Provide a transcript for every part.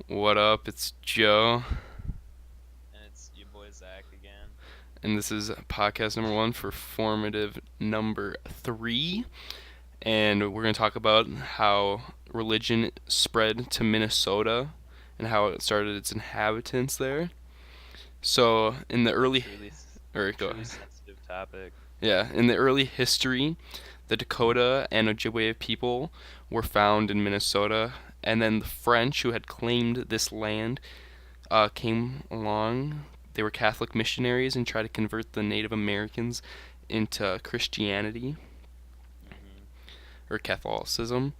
What up? It's Joe, And it's your boy Zach again. and this is podcast number one for formative number three. And we're going to talk about how religion spread to Minnesota and how it started its inhabitants there. So, in the early, Truly, or go truly ahead. sensitive topic. Yeah, in the early history, the Dakota and Ojibwe people were found in Minnesota, and then the French, who had claimed this land, came along. They were Catholic missionaries and tried to convert the Native Americans into Christianity Hmm. or Catholicism.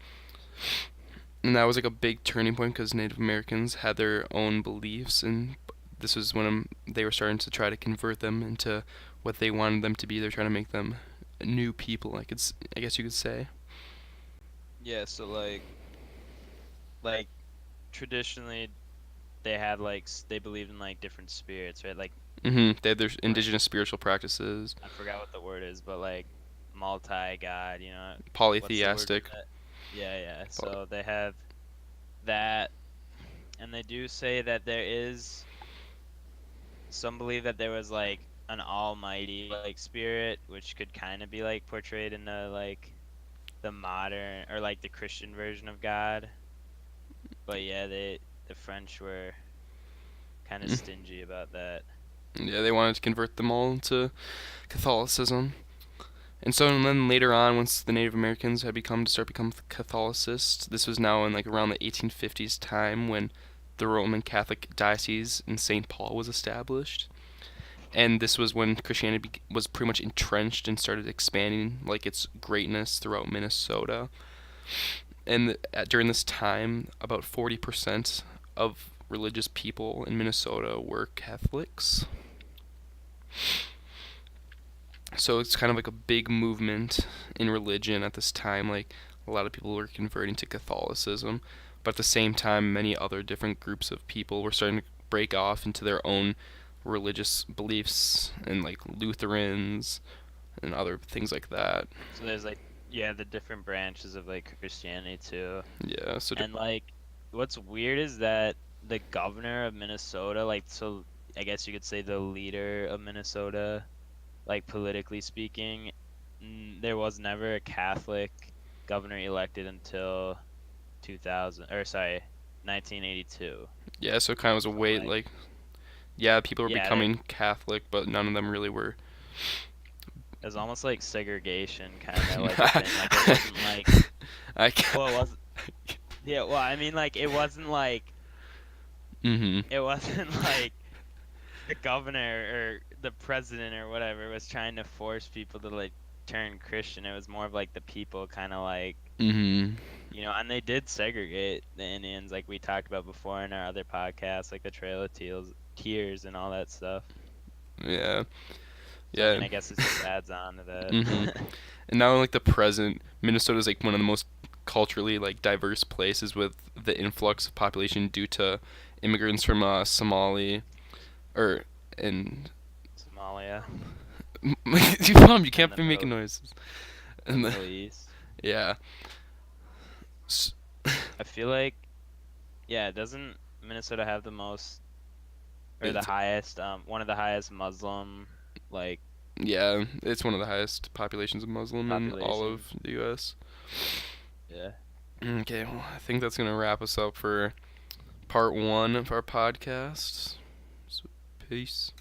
And that was like a big turning point because Native Americans had their own beliefs, and this was when they were starting to try to convert them into what they wanted them to be. They're trying to make them new people. I guess you could say. Yeah, so like traditionally they had they believed in like different spirits, right? Like They had their like indigenous spiritual practices, I forgot what the word is, but like multi-god, what's the word for polytheistic. that? Yeah, yeah. Poly- So they have that, and they do say that there is some believe that there was like an almighty like spirit, which could kind of be like portrayed in the modern or like the Christian version of God. But yeah, the French were kind of mm, stingy about that. yeah, they wanted to convert them all to Catholicism. And then later on, once the Native Americans had become Catholicists, this was now in like around the 1850s time when the Roman Catholic diocese in St. Paul was established. And this was when Christianity was pretty much entrenched and started expanding like its greatness throughout Minnesota. And during this time, about 40% of religious people in Minnesota were Catholics. So it's kind of like a big movement in religion at this time. Like a lot of people were converting to Catholicism, but at the same time, many other different groups of people were starting to break off into their own religious beliefs, and like Lutherans and other things like that. So there's like yeah, the different branches of like Christianity too. Yeah. So And like what's weird is that the governor of Minnesota, like so I guess you could say the leader of Minnesota, like politically speaking, there was never a Catholic governor elected until 2000 or sorry, 1982. yeah. So it kind of was a So way like like yeah, people were yeah, there becoming Catholic, but none of them really were. it was almost like segregation kind of like a thing. Like it wasn't like I can't. well, it was yeah, well, I mean like Mhm. it wasn't like the governor or the president or whatever was trying to force people to like turn Christian. It was more of like the people kind of like, Mhm. and they did segregate the Indians like we talked about before in our other podcasts, like the Trail of Tears and all that stuff. Yeah. So I Yeah. mean, I guess it just adds on to Mhm. that. And now in like the present, Minnesota is like one of the most culturally like diverse places with the influx of population due to immigrants from Somali or and Somalia you mom, you and can't be making noises. the And Middle East. yeah. S- I feel like yeah, doesn't Minnesota have the most or the It's highest one of the highest Muslim like yeah, it's one of the highest populations of Muslim in all population? of the U.S. Yeah. Okay, well, I think that's gonna wrap us up for part one of our podcast. So, peace.